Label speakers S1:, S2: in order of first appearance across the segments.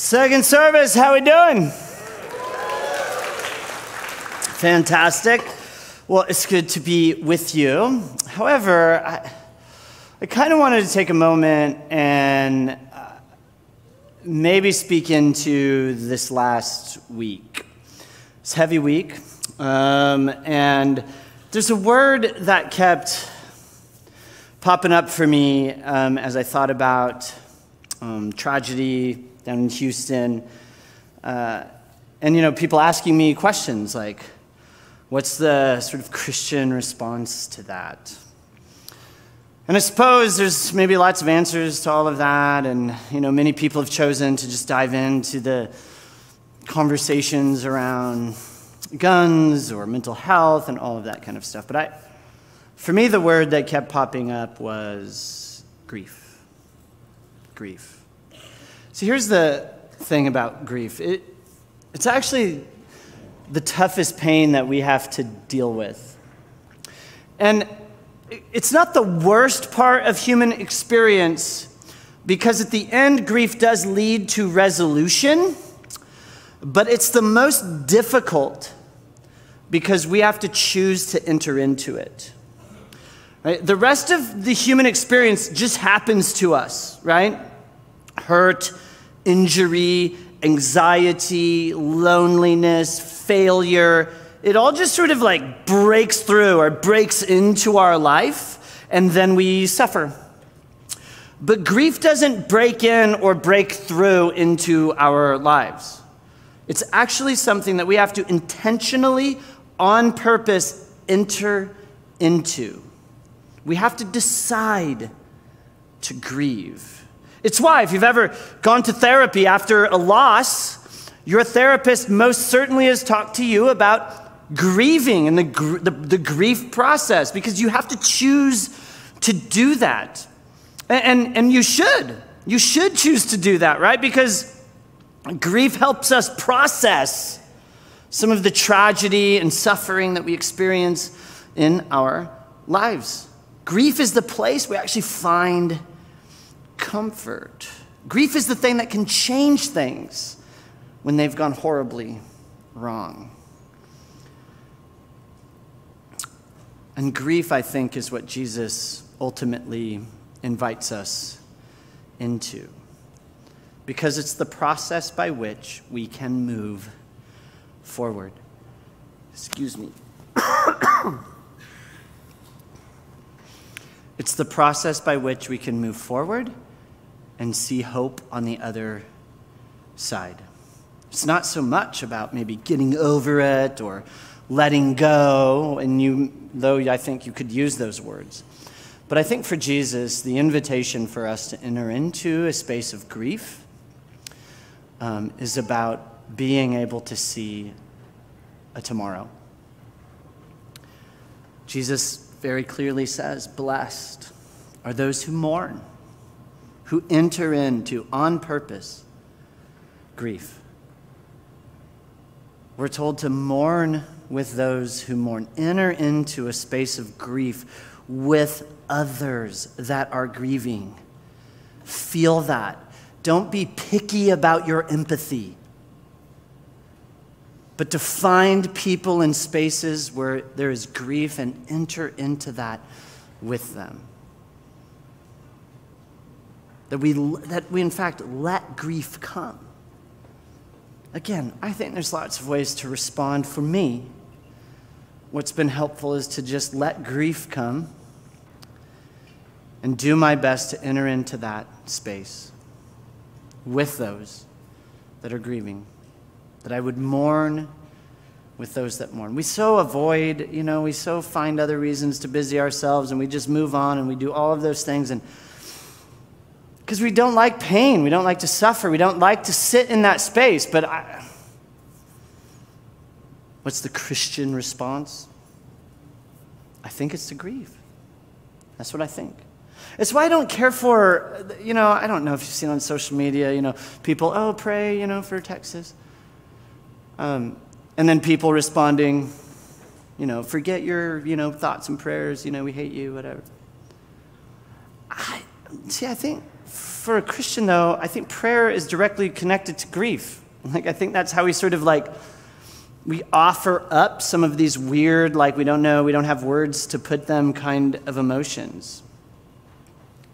S1: Second service, how we doing? Fantastic. Well, it's good to be with you. However, I kind of wanted to take a moment and maybe speak into this last week. It's a heavy week, and there's a word that kept popping up for me as I thought about tragedy down in Houston, and people asking me questions like, what's the sort of Christian response to that? And I suppose there's maybe lots of answers to all of that, and many people have chosen to just dive into the conversations around guns or mental health and all of that kind of stuff. But for me, the word that kept popping up was grief. Grief. So here's the thing about grief. It's actually the toughest pain that we have to deal with. And it's not the worst part of human experience, because at the end, grief does lead to resolution, but it's the most difficult because we have to choose to enter into it. Right? The rest of the human experience just happens to us, right? Hurt, injury, anxiety, loneliness, failure. It all just sort of like breaks through or breaks into our life, and then we suffer. But grief doesn't break in or break through into our lives. It's actually something that we have to intentionally, on purpose, enter into. We have to decide to grieve. It's why, if you've ever gone to therapy after a loss, your therapist most certainly has talked to you about grieving and the grief process, because you have to choose to do that. And you should. You should choose to do that, right? Because grief helps us process some of the tragedy and suffering that we experience in our lives. Grief is the place we actually find comfort. Grief is the thing that can change things when they've gone horribly wrong. And grief, I think, is what Jesus ultimately invites us into, because it's the process by which we can move forward. Excuse me. It's the process by which we can move forward and see hope on the other side. It's not so much about maybe getting over it or letting go, though I think you could use those words. But I think for Jesus, the invitation for us to enter into a space of grief is about being able to see a tomorrow. Jesus very clearly says, blessed are those who mourn, who enter into, on purpose, grief. We're told to mourn with those who mourn. Enter into a space of grief with others that are grieving. Feel that. Don't be picky about your empathy, but to find people in spaces where there is grief and enter into that with them. That we in fact let grief come. Again, I think there's lots of ways to respond. For me, what's been helpful is to just let grief come and do my best to enter into that space with those that are grieving, that I would mourn with those that mourn. We so avoid, we so find other reasons to busy ourselves, and we just move on and we do all of those things, and because we don't like pain, we don't like to suffer, we don't like to sit in that space. But what's the Christian response? I think it's to grieve. That's what I think. It's why I don't care for, I don't know if you've seen on social media, people, pray, for Texas. And then people responding, forget your, thoughts and prayers, we hate you, whatever. I think for a Christian, though, I think prayer is directly connected to grief. Like, I think that's how we sort of like, we offer up some of these weird, like we don't know, we don't have words to put them kind of emotions.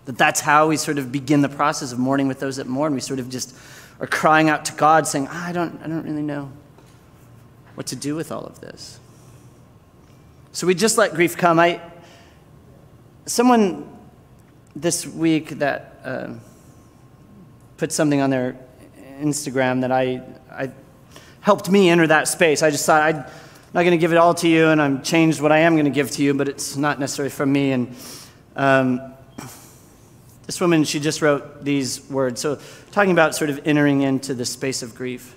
S1: That's how we sort of begin the process of mourning with those that mourn. We sort of just are crying out to God saying, I don't really know what to do with all of this. So we just let grief come. Someone this week that put something on their Instagram that I helped me enter that space. I just thought, I'm not going to give it all to you, and I've changed what I am going to give to you, but it's not necessarily from me. And this woman, she just wrote these words. So talking about sort of entering into the space of grief.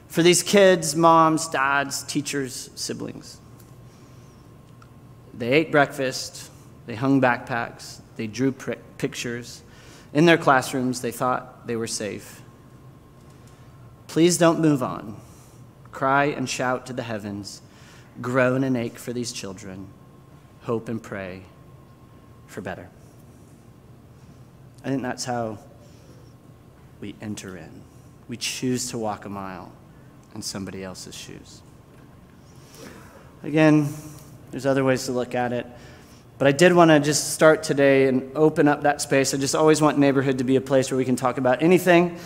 S1: For these kids, moms, dads, teachers, siblings. They ate breakfast, they hung backpacks, they drew pictures. In their classrooms, they thought they were safe. Please don't move on. Cry and shout to the heavens. Groan and ache for these children. Hope and pray for better. I think that's how we enter in. We choose to walk a mile in somebody else's shoes. Again, there's other ways to look at it. But I did want to just start today and open up that space. I just always want neighborhood to be a place where we can talk about anything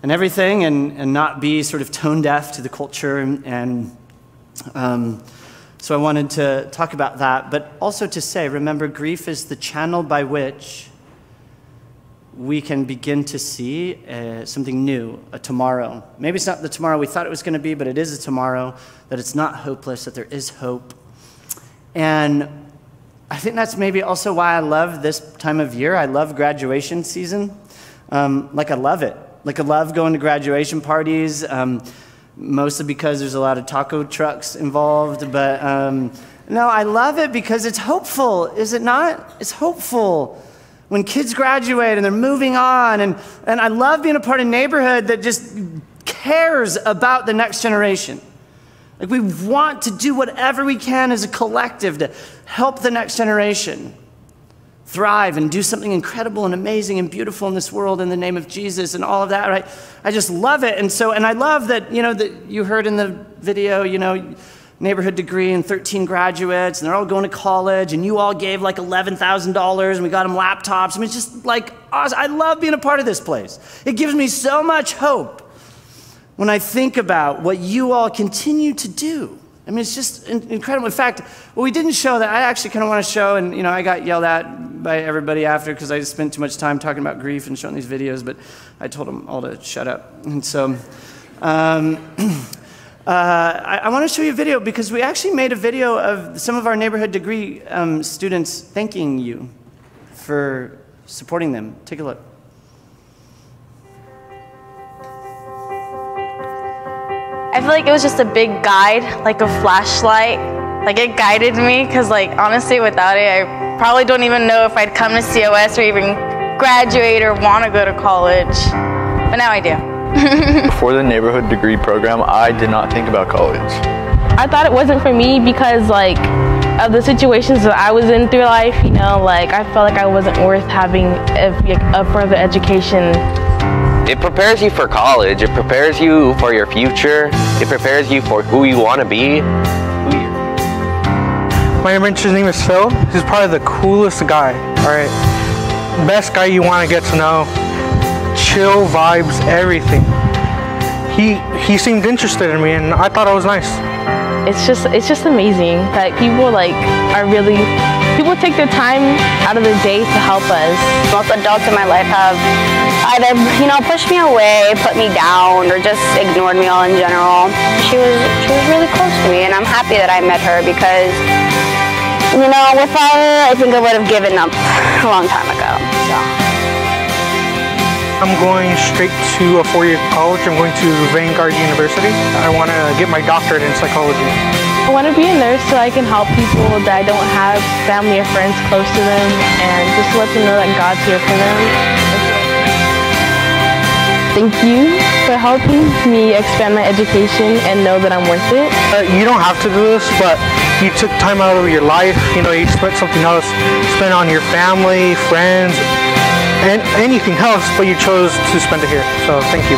S1: and everything and not be sort of tone deaf to the culture. And so I wanted to talk about that, but also to say, remember, grief is the channel by which we can begin to see something new, a tomorrow. Maybe it's not the tomorrow we thought it was going to be, but it is a tomorrow, that it's not hopeless, that there is hope. And I think that's maybe also why I love this time of year. I love graduation season. Like, I love it. Like, I love going to graduation parties, mostly because there's a lot of taco trucks involved. But no, I love it because it's hopeful, is it not? It's hopeful. When kids graduate and they're moving on, and I love being a part of a neighborhood that just cares about the next generation. Like, we want to do whatever we can as a collective to help the next generation thrive and do something incredible and amazing and beautiful in this world in the name of Jesus and all of that, right? I just love it. And I love that, that you heard in the video, neighborhood degree and 13 graduates, and they're all going to college, and you all gave like $11,000, and we got them laptops. I mean, it's just like awesome. I love being a part of this place. It gives me so much hope when I think about what you all continue to do. I mean, it's just incredible. In fact, what we didn't show that I actually kind of want to show, and I got yelled at by everybody after because I just spent too much time talking about grief and showing these videos, but I told them all to shut up. And so I want to show you a video because we actually made a video of some of our neighborhood degree students thanking you for supporting them. Take a look.
S2: I feel like it was just a big guide, like a flashlight. Like, it guided me because, like, honestly, without it, I probably don't even know if I'd come to COS or even graduate or want to go to college. But now I do.
S3: Before the neighborhood degree program, I did not think about college.
S4: I thought it wasn't for me because, like, of the situations that I was in through life, like, I felt like I wasn't worth having a further education.
S5: It prepares you for college. It prepares you for your future. It prepares you for who you want to be.
S6: My mentor's name is Phil. He's probably the coolest guy, all right? Best guy you want to get to know. Chill vibes, everything. He seemed interested in me, and I thought it was nice.
S4: It's just amazing that people people take their time out of the day to help us.
S7: Most adults in my life have either, pushed me away, put me down, or just ignored me all in general. She was really close to me, and I'm happy that I met her because, without her, I think I would have given up a long time ago. So.
S6: I'm going straight to a 4-year college. I'm going to Vanguard University. I want to get my doctorate in psychology.
S4: I want to be a nurse so I can help people that don't have family or friends close to them, and just let them know that God's here for them. Thank you for helping me expand my education and know that I'm worth it.
S6: You don't have to do this, but you took time out of your life. You spent something else, spent on your family, friends. and anything else, but you chose to spend it here. So thank you.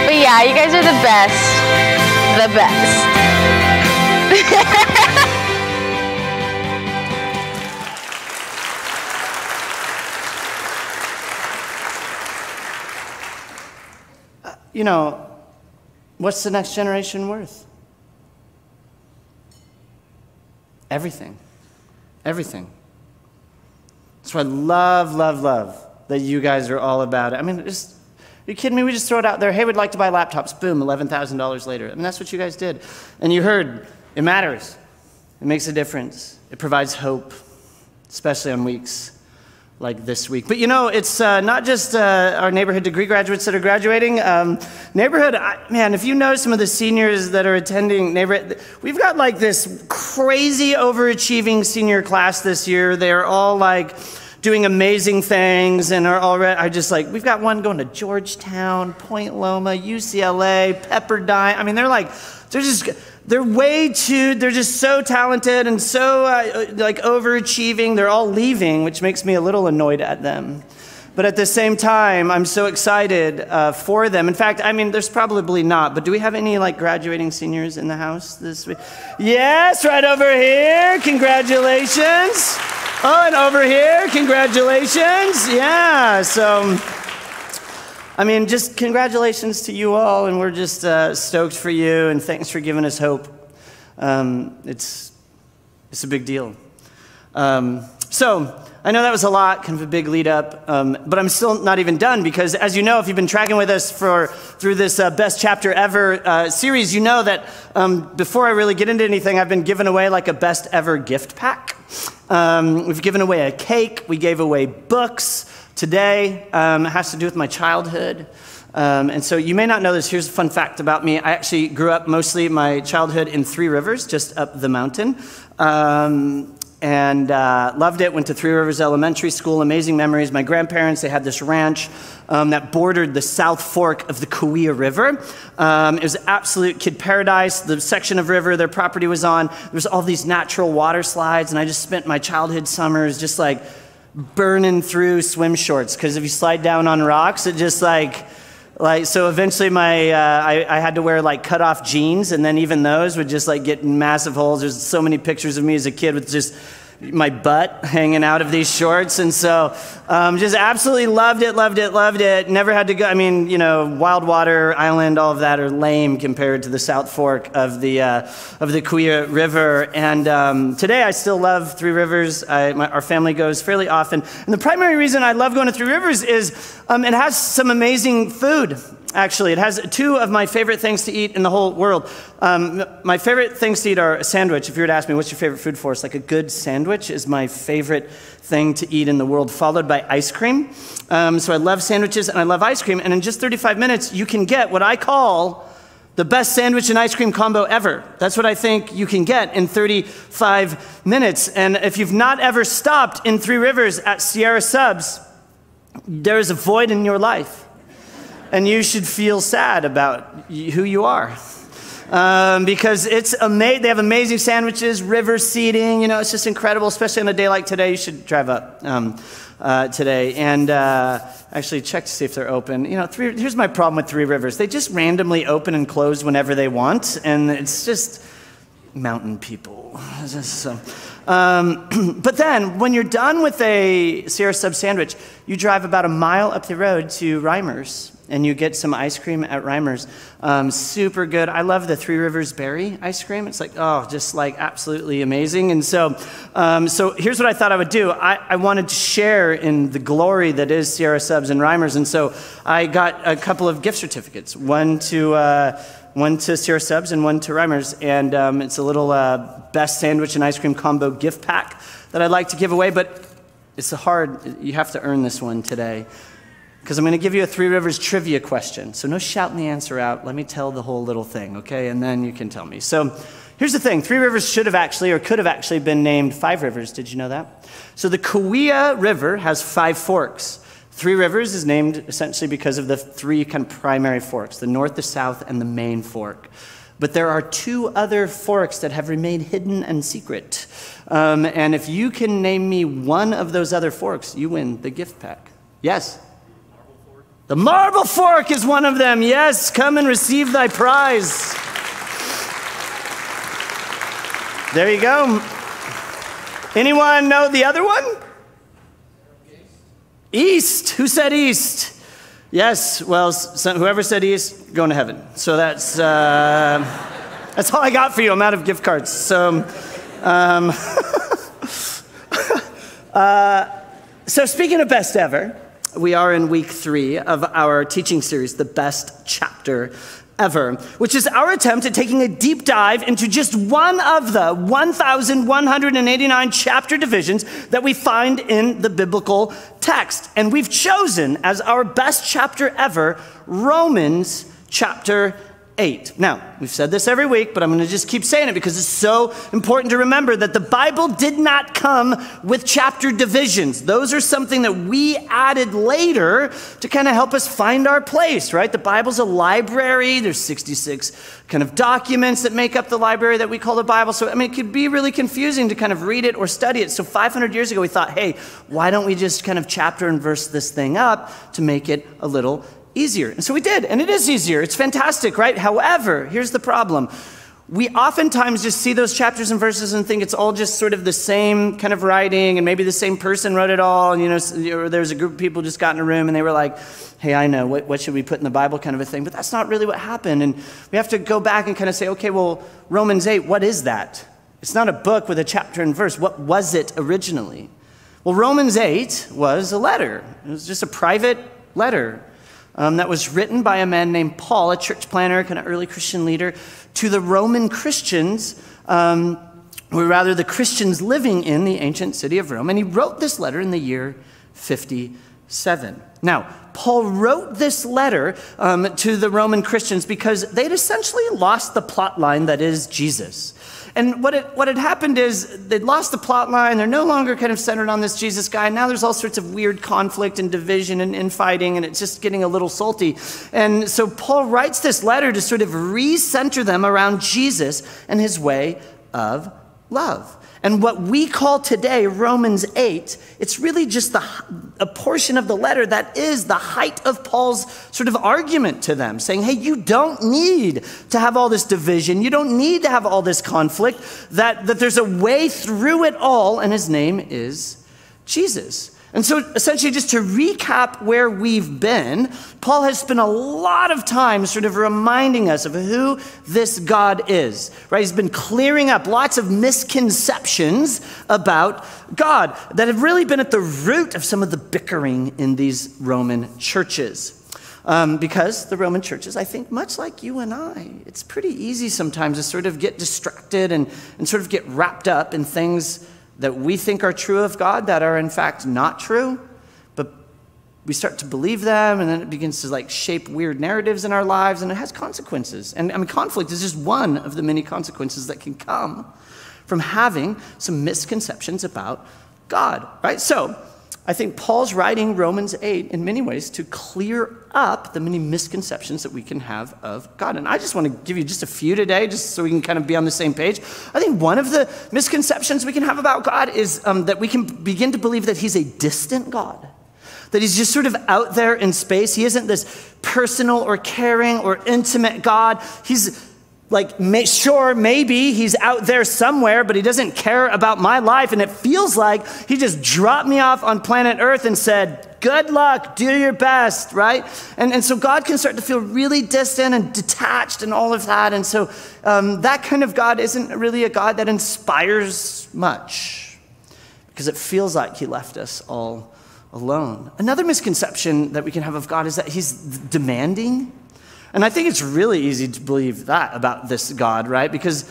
S2: But yeah, you guys are the best. The best.
S1: You know, what's the next generation worth? Everything. Everything. So I love, love, love that you guys are all about it. I mean, just, are you kidding me? We just throw it out there. Hey, we'd like to buy laptops. Boom, $11,000 later. I mean, that's what you guys did. And you heard, it matters. It makes a difference. It provides hope, especially on weeks like this week. But you know, it's not just our neighborhood degree graduates that are graduating. Man, if you know some of the seniors that are attending neighborhood, we've got like this crazy overachieving senior class this year. They're all like doing amazing things and are already, we've got one going to Georgetown, Point Loma, UCLA, Pepperdine. I mean, they're just so talented and so overachieving. They're all leaving, which makes me a little annoyed at them. But at the same time, I'm so excited for them. In fact, I mean, there's probably not, but do we have any like graduating seniors in the house this week? Yes, right over here. Congratulations. Oh, and over here, congratulations. Yeah, so, I mean, just congratulations to you all, and we're just stoked for you, and thanks for giving us hope. It's a big deal. So, I know that was a lot, kind of a big lead up, but I'm still not even done, because as you know, if you've been tracking with us through this Best Chapter Ever series, you know that before I really get into anything, I've been giving away like a best ever gift pack. We've given away a cake, we gave away books. Today it has to do with my childhood. And so you may not know this. Here's a fun fact about me. I actually grew up mostly my childhood in Three Rivers, just up the mountain. And loved it. Went to Three Rivers Elementary School. Amazing memories. My grandparents, they had this ranch that bordered the South Fork of the Kauai River. It was absolute kid paradise. The section of river their property was on, there was all these natural water slides, and I just spent my childhood summers just like burning through swim shorts, because if you slide down on rocks, it just so eventually I had to wear like cut off jeans, and then even those would just like get massive holes. There's so many pictures of me as a kid with just my butt hanging out of these shorts. And so just absolutely loved it. Never had to go. I mean, you know, Wild Water Island, all of that are lame compared to the South Fork of the Kauai River. And today I still love Three Rivers. Our family goes fairly often. And the primary reason I love going to Three Rivers is it has some amazing food. Actually, it has two of my favorite things to eat in the whole world. My favorite things to eat are a sandwich. If you were to ask me, what's your favorite food for us? Like a good sandwich is my favorite thing to eat in the world, followed by ice cream. So I love sandwiches and I love ice cream. And in just 35 minutes, you can get what I call the best sandwich and ice cream combo ever. That's what I think you can get in 35 minutes. And if you've not ever stopped in Three Rivers at Sierra Subs, there is a void in your life. And you should feel sad about who you are. Because it's they have amazing sandwiches, river seating, you know, it's just incredible, especially on a day like today. You should drive up today and actually check to see if they're open. You know, here's my problem with Three Rivers. They just randomly open and close whenever they want, and it's just mountain people. But then, when you're done with a Sierra Sub sandwich, you drive about a mile up the road to Reimers, and you get some ice cream at Reimers. Super good. I love the Three Rivers Berry ice cream. It's like, oh, just like absolutely amazing. And so here's what I thought I would do. I wanted to share in the glory that is Sierra Subs and Reimers, and so I got a couple of gift certificates, one to Sierra Subs and one to Reimers, and it's a little best sandwich and ice cream combo gift pack that I'd like to give away, but you have to earn this one today, because I'm going to give you a Three Rivers trivia question. So no shouting the answer out. Let me tell the whole little thing, okay? And then you can tell me. So here's the thing. Three Rivers should have actually, or could have actually been named Five Rivers. Did you know that? So the Kauai River has 5 forks. Three Rivers is named essentially because of the 3 kind of primary forks, the north, the south, and the main fork. But there are 2 other forks that have remained hidden and secret. And if you can name me one of those other forks, you win the gift pack. Yes? The marble fork is one of them. Yes, come and receive thy prize. There you go. Anyone know the other one? East. Who said east? Yes, well, whoever said east, going to heaven. So that's all I got for you. I'm out of gift cards. So, so speaking of best ever, we are in week 3 of our teaching series, The Best Chapter Ever, which is our attempt at taking a deep dive into just one of the 1,189 chapter divisions that we find in the biblical text. And we've chosen as our best chapter ever, Romans chapter 8. Now, we've said this every week, but I'm going to just keep saying it because it's so important to remember that the Bible did not come with chapter divisions. Those are something that we added later to kind of help us find our place, right? The Bible's a library. There's 66 kind of documents that make up the library that we call the Bible. So, I mean, it could be really confusing to kind of read it or study it. So 500 years ago, we thought, hey, why don't we just kind of chapter and verse this thing up to make it a little easier? And so we did, and it is easier. It's fantastic, right? However, here's the problem. We oftentimes just see those chapters and verses and think it's all just sort of the same kind of writing, and maybe the same person wrote it all, and there's a group of people just got in a room and they were like, hey, I know, what should we put in the Bible kind of a thing, but that's not really what happened. And we have to go back and kind of say, okay, well, Romans 8, what is that? It's not a book with a chapter and verse. What was it originally? Well, Romans 8 was a letter. It was just a private letter that was written by a man named Paul, a church planter, kind of early Christian leader, to the Roman Christians, or rather the Christians living in the ancient city of Rome. And he wrote this letter in the year 57. Now, Paul wrote this letter to the Roman Christians because they'd essentially lost the plot line that is Jesus. And what had happened is they'd lost the plot line. They're no longer kind of centered on this Jesus guy. Now there's all sorts of weird conflict and division and infighting, and it's just getting a little salty. And so Paul writes this letter to sort of recenter them around Jesus and his way of love. And what we call today Romans 8, it's really just a portion of the letter that is the height of Paul's sort of argument to them, saying, hey, you don't need to have all this division. You don't need to have all this conflict, that there's a way through it all, and his name is Jesus. And so essentially, just to recap where we've been, Paul has spent a lot of time sort of reminding us of who this God is, right? He's been clearing up lots of misconceptions about God that have really been at the root of some of the bickering in these Roman churches. Because the Roman churches, I think, much like you and I, it's pretty easy sometimes to sort of get distracted and sort of get wrapped up in things that we think are true of God that are in fact not true, but we start to believe them, and then it begins to like shape weird narratives in our lives, and it has consequences. And I mean, conflict is just one of the many consequences that can come from having some misconceptions about God, right? So I think Paul's writing Romans 8 in many ways to clear up the many misconceptions that we can have of God. And I just want to give you just a few today, just so we can kind of be on the same page. I think one of the misconceptions we can have about God is that we can begin to believe that he's a distant God, that he's just sort of out there in space. He isn't this personal or caring or intimate God. He's like, sure, maybe he's out there somewhere, but he doesn't care about my life. And it feels like he just dropped me off on planet Earth and said, good luck, do your best, right? And so God can start to feel really distant and detached and all of that. And so that kind of God isn't really a God that inspires much, because it feels like he left us all alone. Another misconception that we can have of God is that he's demanding. And I think it's really easy to believe that about this God, right? Because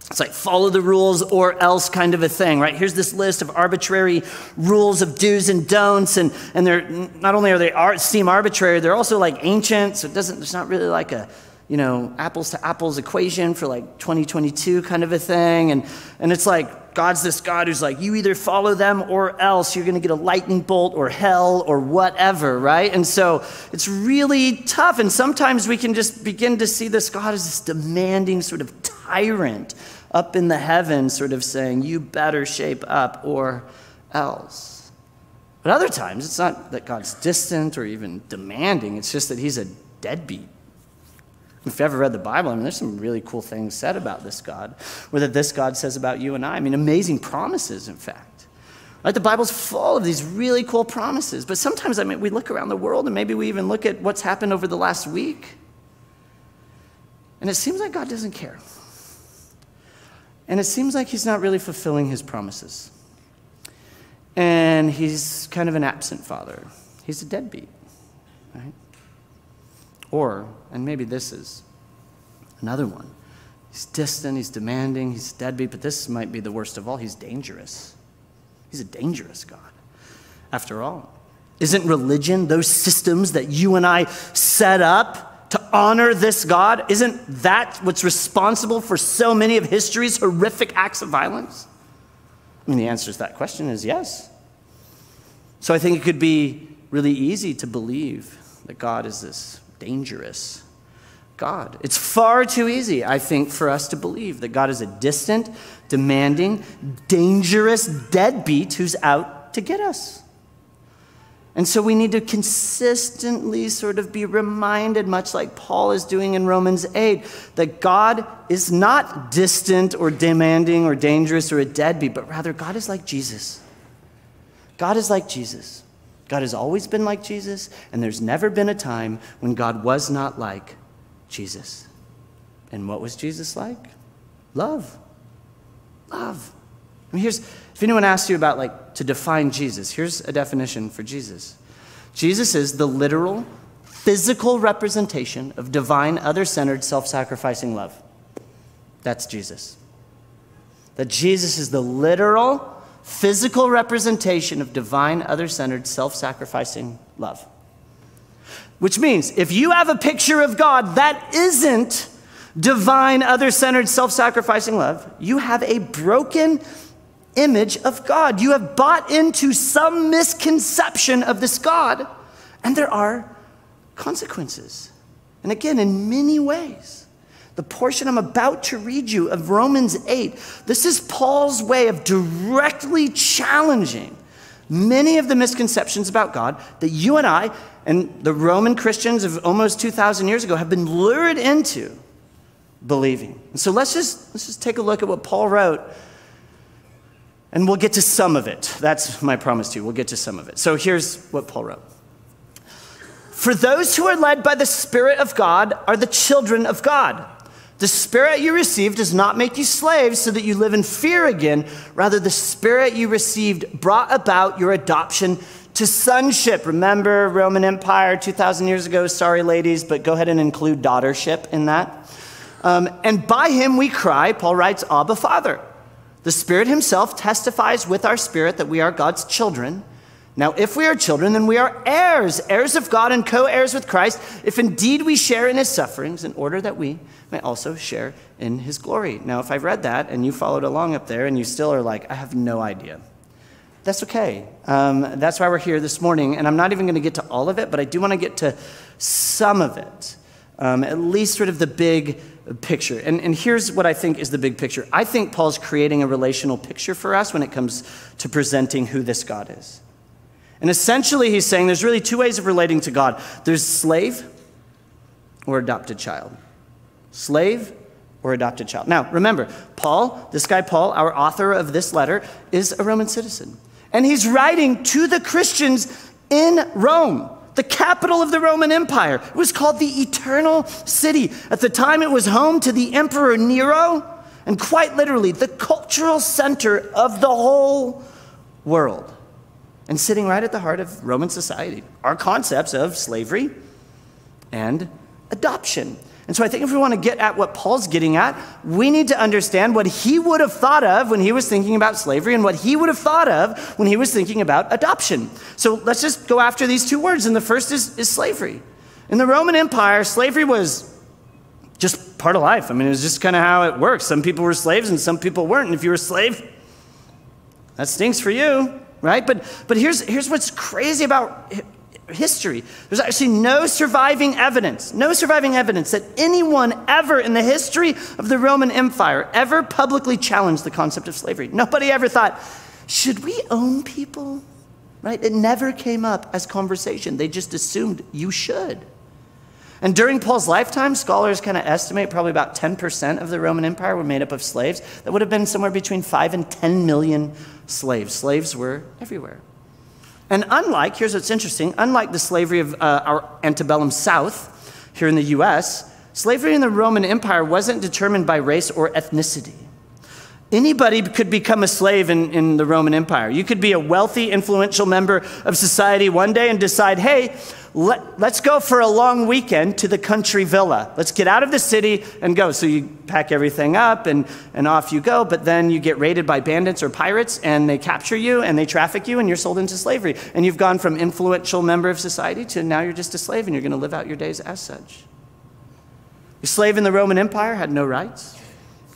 S1: it's like follow the rules or else kind of a thing, right? Here's this list of arbitrary rules of do's and don'ts, and they're not only are they seem arbitrary, they're also like ancient, so there's not really like a, apples to apples equation for like 2022 kind of a thing, and it's like God's this God who's like, you either follow them or else you're going to get a lightning bolt or hell or whatever, right? And so it's really tough. And sometimes we can just begin to see this God as this demanding sort of tyrant up in the heavens, sort of saying, you better shape up or else. But other times, it's not that God's distant or even demanding. It's just that he's a deadbeat. If you've ever read the Bible, there's some really cool things said about this God, or that this God says about you and I. Amazing promises, in fact. Right? The Bible's full of these really cool promises. But sometimes, we look around the world, and maybe we even look at what's happened over the last week, and it seems like God doesn't care. And it seems like he's not really fulfilling his promises. And he's kind of an absent father. He's a deadbeat, right? Or, and maybe this is another one, he's distant, he's demanding, he's deadbeat, but this might be the worst of all. He's dangerous. He's a dangerous God. After all, isn't religion, those systems that you and I set up to honor this God, isn't that what's responsible for so many of history's horrific acts of violence? The answer to that question is yes. So I think it could be really easy to believe that God is this dangerous God. It's far too easy, I think, for us to believe that God is a distant, demanding, dangerous deadbeat who's out to get us. And so we need to consistently sort of be reminded, much like Paul is doing in Romans 8, that God is not distant or demanding or dangerous or a deadbeat, but rather God is like Jesus. God is like Jesus. God has always been like Jesus, and there's never been a time when God was not like Jesus. And what was Jesus like? Love. Love. If anyone asks you about to define Jesus, here's a definition for Jesus. Jesus is the literal, physical representation of divine, other-centered, self-sacrificing love. That's Jesus. That Jesus is the literal, physical representation of divine, other-centered, self-sacrificing love. Which means if you have a picture of God that isn't divine, other-centered, self-sacrificing love, you have a broken image of God. You have bought into some misconception of this God, and there are consequences. And again, in many ways. The portion I'm about to read you of Romans 8, this is Paul's way of directly challenging many of the misconceptions about God that you and I and the Roman Christians of almost 2,000 years ago have been lured into believing. And so let's just take a look at what Paul wrote, and we'll get to some of it. That's my promise to you. We'll get to some of it. So here's what Paul wrote. For those who are led by the Spirit of God are the children of God. The Spirit you received does not make you slaves so that you live in fear again. Rather, the Spirit you received brought about your adoption to sonship. Remember Roman Empire 2,000 years ago? Sorry, ladies, but go ahead and include daughtership in that. And by him we cry, Paul writes, Abba, Father. The Spirit himself testifies with our spirit that we are God's children. Now, if we are children, then we are heirs, heirs of God and co-heirs with Christ, if indeed we share in his sufferings, in order that we may also share in his glory. Now, if I've read that and you followed along up there and you still are like, I have no idea, that's okay. That's why we're here this morning, and I'm not even going to get to all of it, but I do want to get to some of it, at least sort of the big picture. And here's what I think is the big picture. I think Paul's creating a relational picture for us when it comes to presenting who this God is. And essentially, he's saying there's really two ways of relating to God. There's slave or adopted child. Slave or adopted child. Now, remember, Paul, this guy Paul, our author of this letter, is a Roman citizen. And he's writing to the Christians in Rome, the capital of the Roman Empire. It was called the Eternal City. At the time, it was home to the Emperor Nero, and quite literally, the cultural center of the whole world. And sitting right at the heart of Roman society are concepts of slavery and adoption. And so I think if we want to get at what Paul's getting at, we need to understand what he would have thought of when he was thinking about slavery and what he would have thought of when he was thinking about adoption. So let's just go after these two words. And the first is slavery. In the Roman Empire, slavery was just part of life. It was just kind of how it works. Some people were slaves and some people weren't. And if you were a slave, that stinks for you. Right? But here's what's crazy about history. There's actually no surviving evidence that anyone ever in the history of the Roman Empire ever publicly challenged the concept of slavery. Nobody ever thought, should we own people? right? It never came up as conversation. They just assumed you should. And during Paul's lifetime, scholars kind of estimate probably about 10% of the Roman Empire were made up of slaves. That would have been somewhere between 5 and 10 million slaves. Slaves were everywhere. And here's what's interesting, unlike the slavery of our antebellum South here in the U.S., slavery in the Roman Empire wasn't determined by race or ethnicity. Anybody could become a slave in the Roman Empire. You could be a wealthy, influential member of society one day and decide, hey, let's go for a long weekend to the country villa. Let's get out of the city and go. So you pack everything up and off you go, but then you get raided by bandits or pirates and they capture you and they traffic you and you're sold into slavery. And you've gone from influential member of society to now you're just a slave and you're going to live out your days as such. A slave in the Roman Empire had no rights.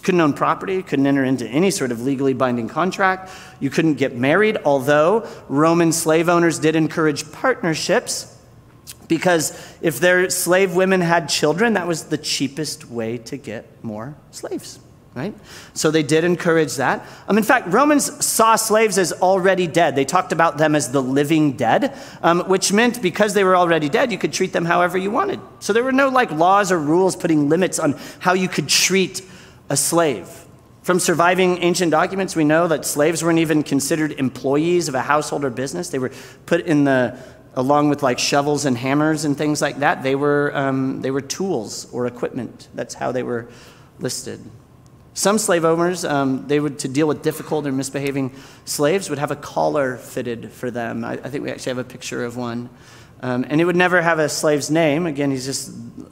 S1: Couldn't own property, couldn't enter into any sort of legally binding contract. You couldn't get married, although Roman slave owners did encourage partnerships because if their slave women had children, that was the cheapest way to get more slaves, right? So they did encourage that. In fact, Romans saw slaves as already dead. They talked about them as the living dead, which meant because they were already dead, you could treat them however you wanted. So there were no laws or rules putting limits on how you could treat a slave. From surviving ancient documents, we know that slaves weren't even considered employees of a household or business. They were put along with shovels and hammers and things like that. They were tools or equipment. That's how they were listed. Some slave owners, to deal with difficult or misbehaving slaves, would have a collar fitted for them. I think we actually have a picture of one. And it would never have a slave's name. Again, he's just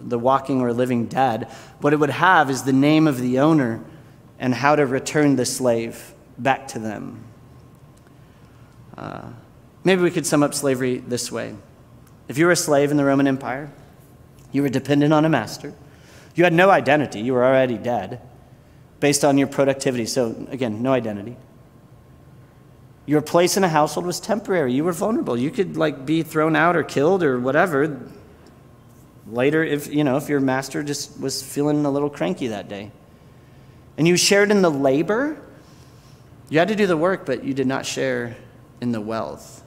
S1: the walking or living dead. What it would have is the name of the owner and how to return the slave back to them. Maybe we could sum up slavery this way. If you were a slave in the Roman Empire, you were dependent on a master. You had no identity. You were already dead based on your productivity. So again, no identity. Your place in a household was temporary. You were vulnerable. You could be thrown out or killed or whatever later if your master just was feeling a little cranky that day. And you shared in the labor. You had to do the work, but you did not share in the wealth.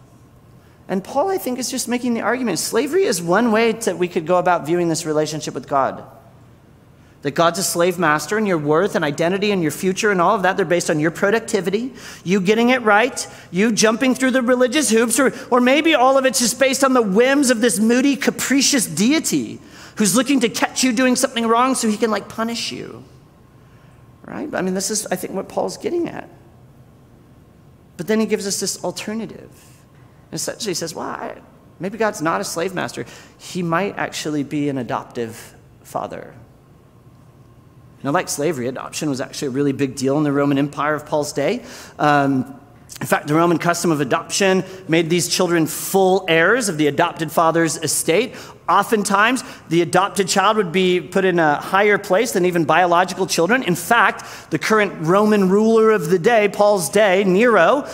S1: And Paul, I think, is just making the argument. Slavery is one way that we could go about viewing this relationship with God. That God's a slave master and your worth and identity and your future and all of that, they're based on your productivity, you getting it right, you jumping through the religious hoops, or maybe all of it's just based on the whims of this moody, capricious deity who's looking to catch you doing something wrong so he can punish you. Right? I mean, this is, I think, what Paul's getting at. But then he gives us this alternative. And essentially he says, well, maybe God's not a slave master. He might actually be an adoptive father. Now, like slavery, adoption was actually a really big deal in the Roman Empire of Paul's day. In fact, the Roman custom of adoption made these children full heirs of the adopted father's estate. Oftentimes, the adopted child would be put in a higher place than even biological children. In fact, the current Roman ruler of the day, Paul's day, Nero,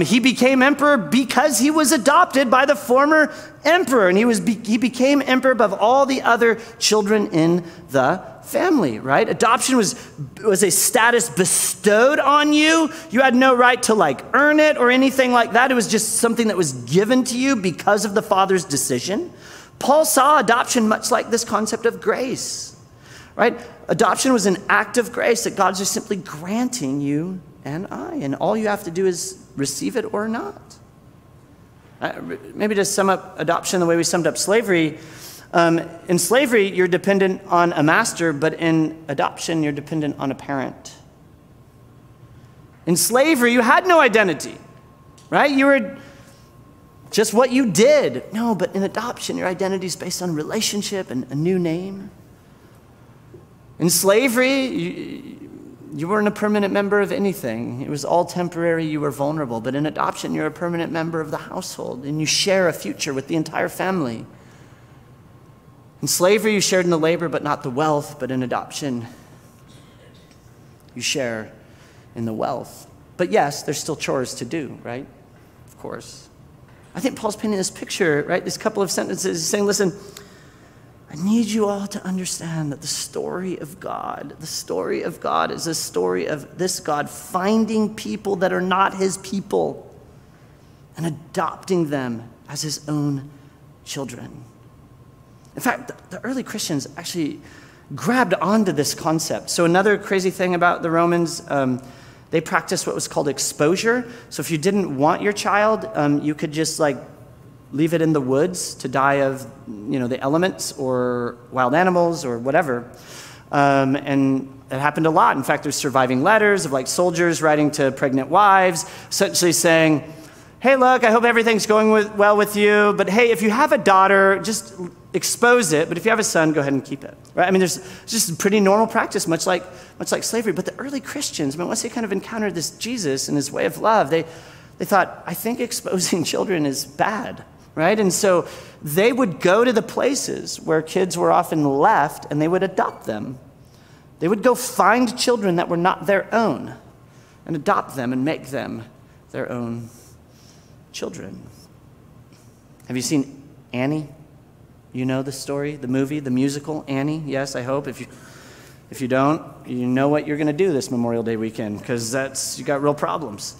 S1: he became emperor because he was adopted by the former emperor. And he became emperor above all the other children in the family, right? Adoption was a status bestowed on you. You had no right to earn it or anything like that. It was just something that was given to you because of the father's decision. Paul saw adoption much like this concept of grace, right? Adoption was an act of grace that God's just simply granting you and I, and all you have to do is receive it or not. Maybe to sum up adoption the way we summed up slavery, in slavery, you're dependent on a master, but in adoption, you're dependent on a parent. In slavery, you had no identity, right? You were just what you did. No, but in adoption, your identity is based on relationship and a new name. In slavery, you weren't a permanent member of anything. It was all temporary. You were vulnerable. But in adoption, you're a permanent member of the household, and you share a future with the entire family. In slavery, you shared in the labor, but not the wealth. But in adoption, you share in the wealth. But yes, there's still chores to do, right? Of course. I think Paul's painting this picture, right? This couple of sentences. He's saying, listen, I need you all to understand that the story of God is a story of this God finding people that are not his people and adopting them as his own children. In fact, the early Christians actually grabbed onto this concept. So another crazy thing about the Romans, they practiced what was called exposure. So if you didn't want your child, you could just like leave it in the woods to die of, the elements or wild animals or whatever. And it happened a lot. In fact, there's surviving letters of like soldiers writing to pregnant wives, essentially saying, hey, look, I hope everything's going well with you, but hey, if you have a daughter, just expose it, but if you have a son, go ahead and keep it. Right? I mean, there's just a pretty normal practice, much like slavery. But the early Christians, once they kind of encountered this Jesus and his way of love, they thought, I think exposing children is bad, right? And so they would go to the places where kids were often left, and they would adopt them. They would go find children that were not their own and adopt them and make them their own children. Have you seen Annie? You know the story, the movie, the musical, Annie? Yes, I hope. If you don't, you know what you're going to do this Memorial Day weekend, because you got real problems.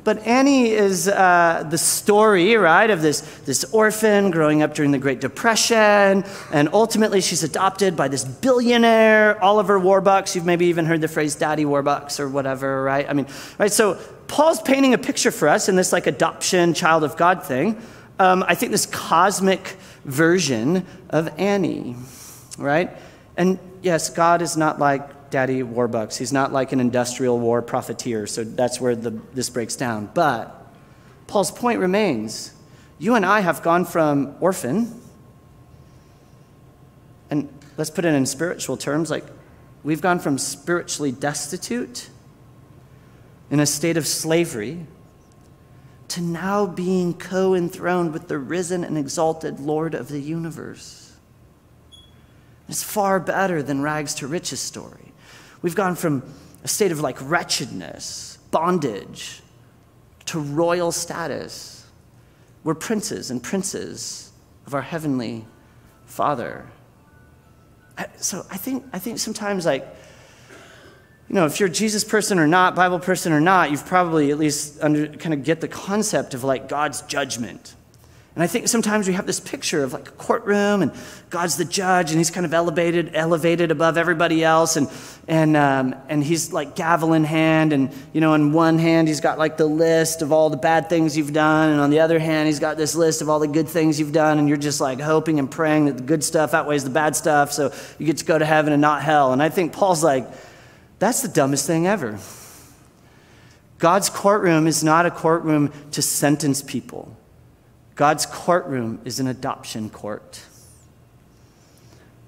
S1: But Annie is the story, right, of this orphan growing up during the Great Depression, and ultimately she's adopted by this billionaire, Oliver Warbucks. You've maybe even heard the phrase Daddy Warbucks or whatever, right? Right, so Paul's painting a picture for us in this like adoption, child of God thing. I think this cosmic version of Annie, right? And yes, God is not like Daddy Warbucks. He's not like an industrial war profiteer, so that's where this breaks down. But Paul's point remains. You and I have gone from orphan, and let's put it in spiritual terms, like we've gone from spiritually destitute in a state of slavery to now being co-enthroned with the risen and exalted Lord of the universe. It's far better than rags to riches story. We've gone from a state of like wretchedness, bondage, to royal status. We're princes and princes of our heavenly Father. So I think sometimes like, if you're a Jesus person or not, Bible person or not, you've probably at least kind of get the concept of like God's judgment. And I think sometimes we have this picture of like a courtroom and God's the judge and he's kind of elevated above everybody else and he's like gavel in hand and, on one hand he's got like the list of all the bad things you've done and on the other hand he's got this list of all the good things you've done and you're just like hoping and praying that the good stuff outweighs the bad stuff so you get to go to heaven and not hell. And I think Paul's like, that's the dumbest thing ever. God's courtroom is not a courtroom to sentence people. God's courtroom is an adoption court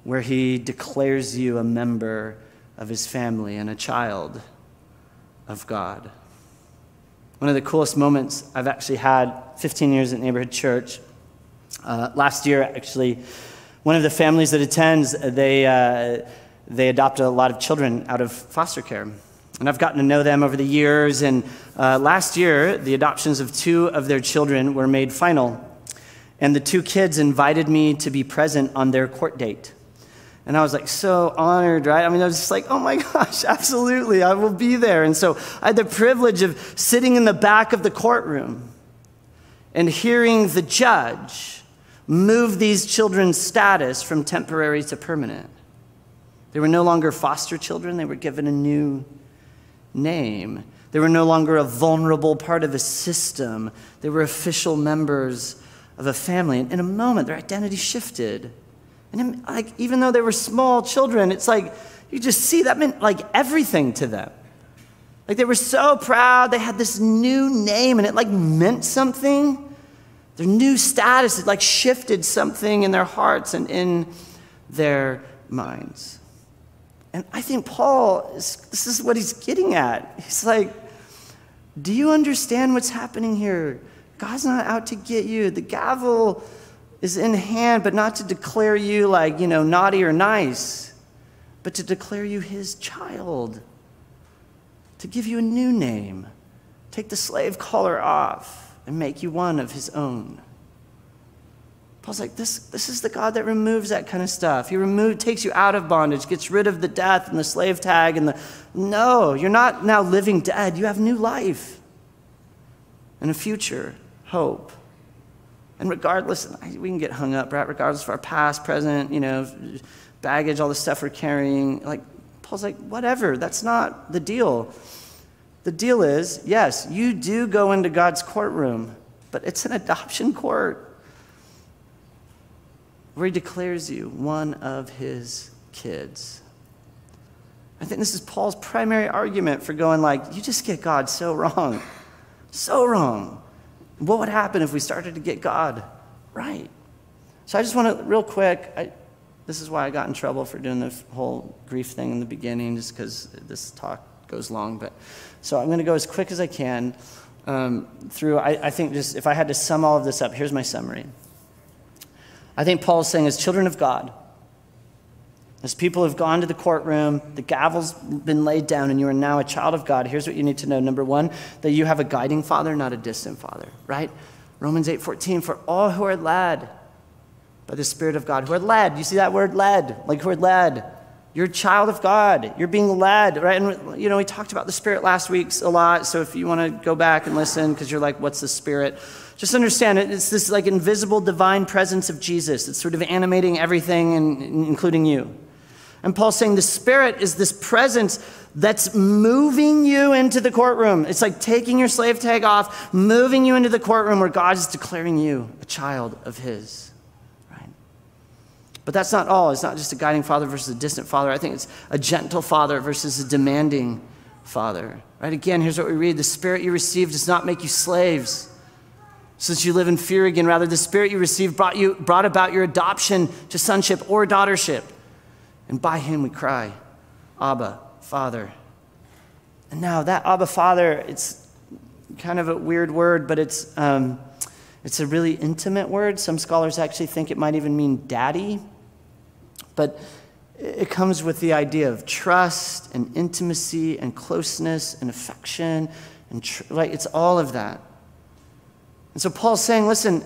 S1: where he declares you a member of his family and a child of God. One of the coolest moments I've actually had 15 years at Neighborhood Church. Last year, actually, one of the families that attends, they adopted a lot of children out of foster care. And I've gotten to know them over the years. And last year, the adoptions of 2 of their children were made final. And the 2 kids invited me to be present on their court date. And I was like so honored, right? I was just like, oh my gosh, absolutely, I will be there. And so I had the privilege of sitting in the back of the courtroom and hearing the judge move these children's status from temporary to permanent. They were no longer foster children. They were given a new name. They were no longer a vulnerable part of a system. They were official members of a family. And in a moment, their identity shifted. And even though they were small children, it's like you just see that meant like everything to them. Like they were so proud. They had this new name, and it like meant something. Their new status, it like shifted something in their hearts and in their minds. And I think Paul, this is what he's getting at. He's like, do you understand what's happening here? God's not out to get you. The gavel is in hand, but not to declare you like, naughty or nice, but to declare you his child, to give you a new name, take the slave collar off and make you one of his own. Paul's like, this is the God that removes that kind of stuff. He takes you out of bondage, gets rid of the death and the slave tag and no, you're not now living dead. You have new life and a future hope. And regardless, we can get hung up, right? Regardless of our past, present, baggage, all the stuff we're carrying. Like, Paul's like, whatever, that's not the deal. The deal is, yes, you do go into God's courtroom, but it's an adoption court where he declares you one of his kids. I think this is Paul's primary argument for going like, you just get God so wrong. So wrong. What would happen if we started to get God right? So I just want to, real quick, this is why I got in trouble for doing the whole grief thing in the beginning, just because this talk goes long. But so I'm going to go as quick as I can through, I think just, if I had to sum all of this up, here's my summary. I think Paul's saying, as children of God, as people have gone to the courtroom, the gavel's been laid down, and you are now a child of God, here's what you need to know. Number one, that you have a guiding father, not a distant father, right? Romans 8:14, for all who are led by the Spirit of God, who are led, you see that word led, like who are led. You're a child of God. You're being led, right? And, we talked about the Spirit last week a lot, so if you want to go back and listen, because you're like, what's the Spirit? Just understand it. It's this like invisible divine presence of Jesus. It's sort of animating everything, including you. And Paul's saying the Spirit is this presence that's moving you into the courtroom. It's like taking your slave tag off, moving you into the courtroom where God is declaring you a child of his, right? But that's not all. It's not just a guiding father versus a distant father. I think it's a gentle father versus a demanding father, right? Again, here's what we read. The Spirit you received does not make you slaves, since you live in fear again. Rather, the Spirit you received brought about your adoption to sonship or daughtership. And by him we cry, Abba, Father. And now that Abba, Father, it's kind of a weird word, but it's a really intimate word. Some scholars actually think it might even mean daddy. But it comes with the idea of trust and intimacy and closeness and affection. And it's all of that. And so Paul's saying, listen,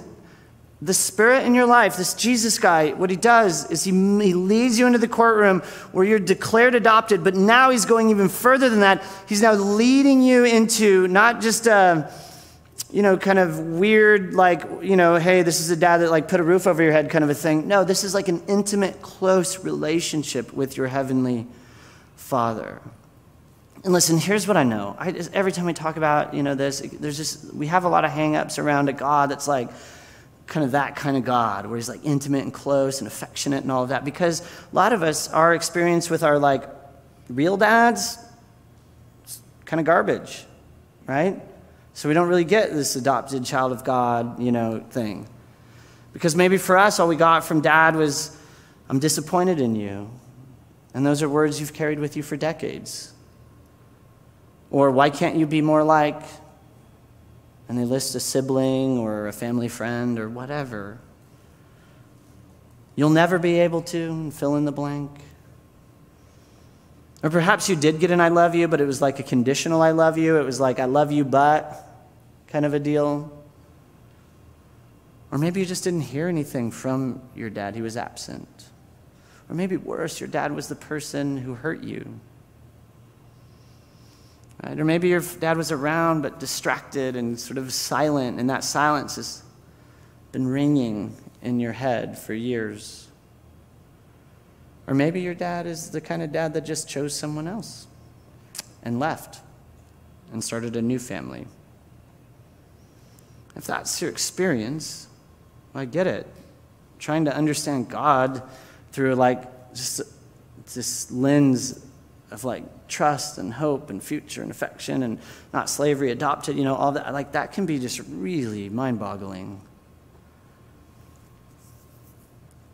S1: the Spirit in your life, this Jesus guy, what he does is he leads you into the courtroom where you're declared adopted, but now he's going even further than that. He's now leading you into not just kind of weird, hey, this is a dad that put a roof over your head kind of a thing. No, this is like an intimate, close relationship with your heavenly Father. And listen, here's what I know. Every time we talk about, this, we have a lot of hang-ups around a God that's like, kind of that kind of God, where he's like intimate and close and affectionate and all of that. Because a lot of us, our experience with our real dads, is kind of garbage, right? So we don't really get this adopted child of God, thing. Because maybe for us, all we got from dad was, I'm disappointed in you. And those are words you've carried with you for decades. Or why can't you be more like... and they list a sibling or a family friend or whatever. You'll never be able to fill in the blank. Or perhaps you did get an I love you, but it was like a conditional I love you. It was like I love you, but kind of a deal. Or maybe you just didn't hear anything from your dad. He was absent. Or maybe worse, your dad was the person who hurt you. Right? Or maybe your dad was around but distracted and sort of silent, and that silence has been ringing in your head for years. Or maybe your dad is the kind of dad that just chose someone else and left and started a new family. If that's your experience, I get it. Trying to understand God through just this lens of trust and hope and future and affection and not slavery, adopted, all that, that can be just really mind-boggling.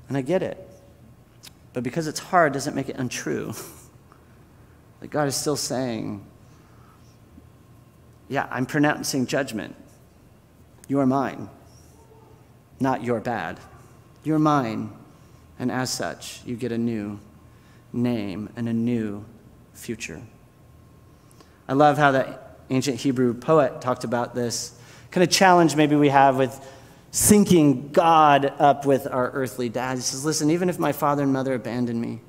S1: And I get it. But because it's hard doesn't make it untrue. God is still saying, yeah, I'm pronouncing judgment. You are mine, not your bad. You're mine, and as such, you get a new name and a new future. I love how the ancient Hebrew poet talked about this kind of challenge maybe we have with syncing God up with our earthly dad. He says, listen, even if my father and mother abandon me,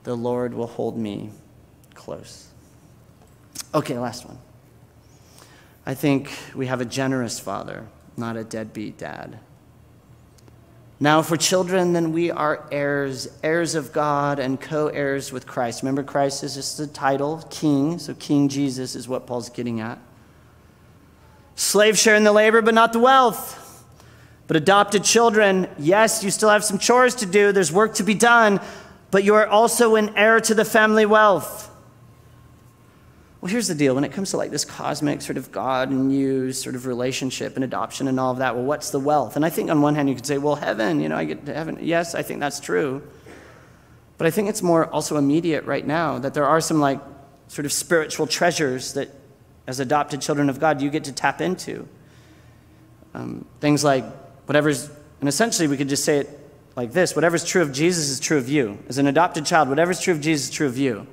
S1: the Lord will hold me close. Okay, last one. I think we have a generous father, not a deadbeat dad. Now, if we're children, then we are heirs, heirs of God and co-heirs with Christ. Remember, Christ is just the title, king, so King Jesus is what Paul's getting at. Slaves share in the labor, but not the wealth. But adopted children, yes, you still have some chores to do. There's work to be done, but you are also an heir to the family wealth. Well, here's the deal. When it comes to like this cosmic sort of God and you sort of relationship and adoption and all of that, well, what's the wealth? And I think on one hand you could say, well, heaven, I get to heaven. Yes, I think that's true. But I think it's more also immediate right now, that there are some like sort of spiritual treasures that as adopted children of God, you get to tap into. Things like whatever's, and essentially we could just say it like this, whatever's true of Jesus is true of you. As an adopted child, whatever's true of Jesus is true of you.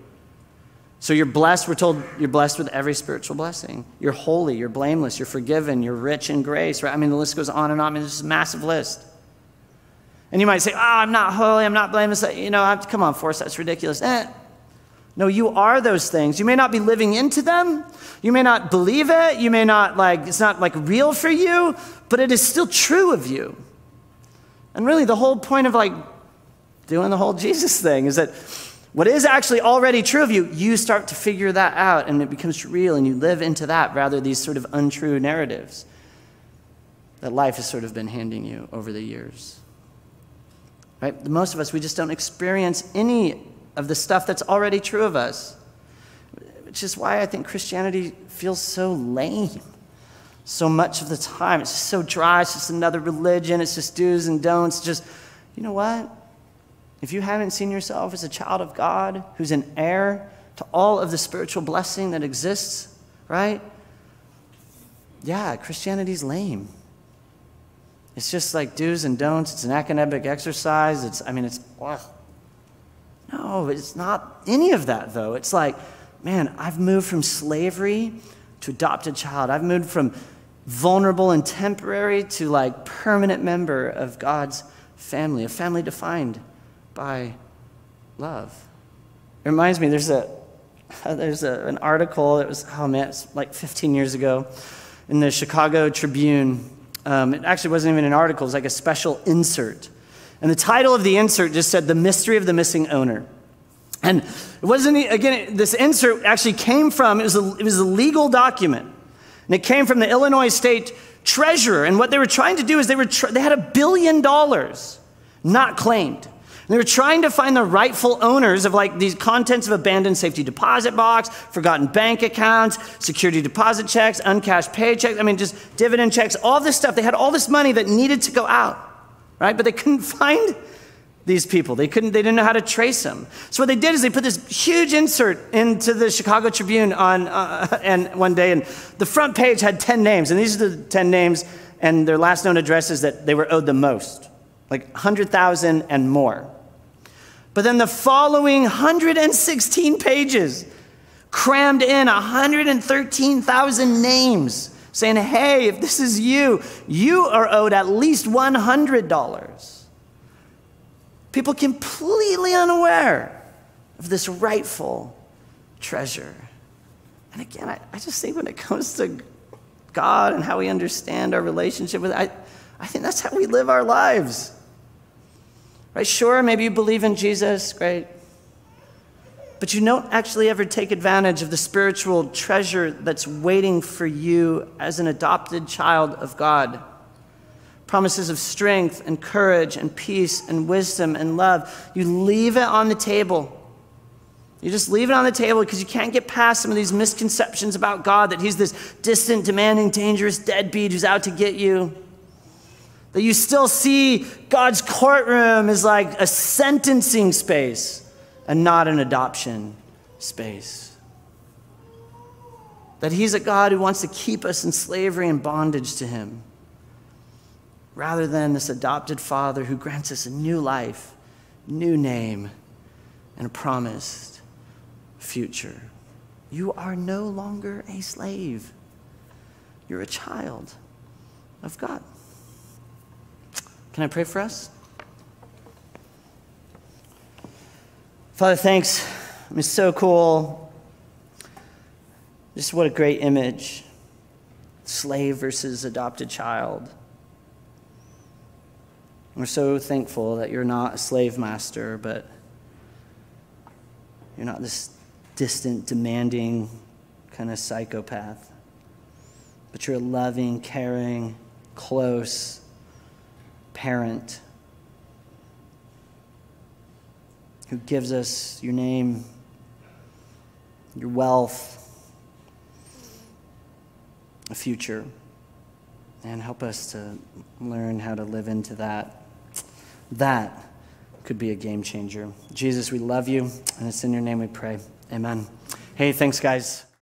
S1: So you're blessed, we're told you're blessed with every spiritual blessing. You're holy, you're blameless, you're forgiven, you're rich in grace, right? I mean, the list goes on and on. I mean, there's a massive list. And you might say, I'm not holy, I'm not blameless. Come on, Forrest, that's ridiculous. No, you are those things. You may not be living into them. You may not believe it. You may not it's not real for you, but it is still true of you. And really the whole point of doing the whole Jesus thing is that what is actually already true of you, you start to figure that out and it becomes real and you live into that rather than these sort of untrue narratives that life has sort of been handing you over the years. Right? Most of us, we just don't experience any of the stuff that's already true of us, which is why I think Christianity feels so lame so much of the time. It's just so dry. It's just another religion. It's just do's and don'ts. Just, you know what? If you haven't seen yourself as a child of God who's an heir to all of the spiritual blessing that exists, right? Yeah, Christianity's lame. It's just like do's and don'ts. It's an academic exercise. No, it's not any of that, though. It's like, man, I've moved from slavery to adopted child. I've moved from vulnerable and temporary to permanent member of God's family, a family defined by love. It reminds me, there's an article that was, it's like 15 years ago in the Chicago Tribune. It actually wasn't even an article, it was like a special insert. And the title of the insert just said, "The Mystery of the Missing Owner." And it wasn't, again, this insert actually came from, it was a legal document. And it came from the Illinois State Treasurer. And what they were trying to do is they had $1 billion not claimed. And they were trying to find the rightful owners of these contents of abandoned safety deposit box, forgotten bank accounts, security deposit checks, uncashed paychecks, just dividend checks, all this stuff. They had all this money that needed to go out. Right? But they couldn't find these people. They didn't know how to trace them. So what they did is they put this huge insert into the Chicago Tribune and one day, and the front page had 10 names, and these are the 10 names and their last known addresses that they were owed the most, 100,000 and more. But then the following 116 pages crammed in 113,000 names, saying, hey, if this is you, you are owed at least $100. People completely unaware of this rightful treasure. And again, I just think when it comes to God and how we understand our relationship with it, I think that's how we live our lives. Right? Sure, maybe you believe in Jesus, great. But you don't actually ever take advantage of the spiritual treasure that's waiting for you as an adopted child of God. Promises of strength and courage and peace and wisdom and love. You leave it on the table. You just leave it on the table because you can't get past some of these misconceptions about God, that he's this distant, demanding, dangerous deadbeat who's out to get you. That you still see God's courtroom as like a sentencing space and not an adoption space. That he's a God who wants to keep us in slavery and bondage to him, rather than this adopted Father who grants us a new life, new name, and a promised future. You are no longer a slave. You're a child of God. Can I pray for us? Father, thanks. It's so cool. Just what a great image. slave versus adopted child. We're so thankful that you're not a slave master, but you're not this distant, demanding kind of psychopath. But you're a loving, caring, close parent who gives us your name, your wealth, a future. And help us to learn how to live into that. That could be a game changer. Jesus, we love you, and it's in your name we pray. Amen. Hey, thanks, guys.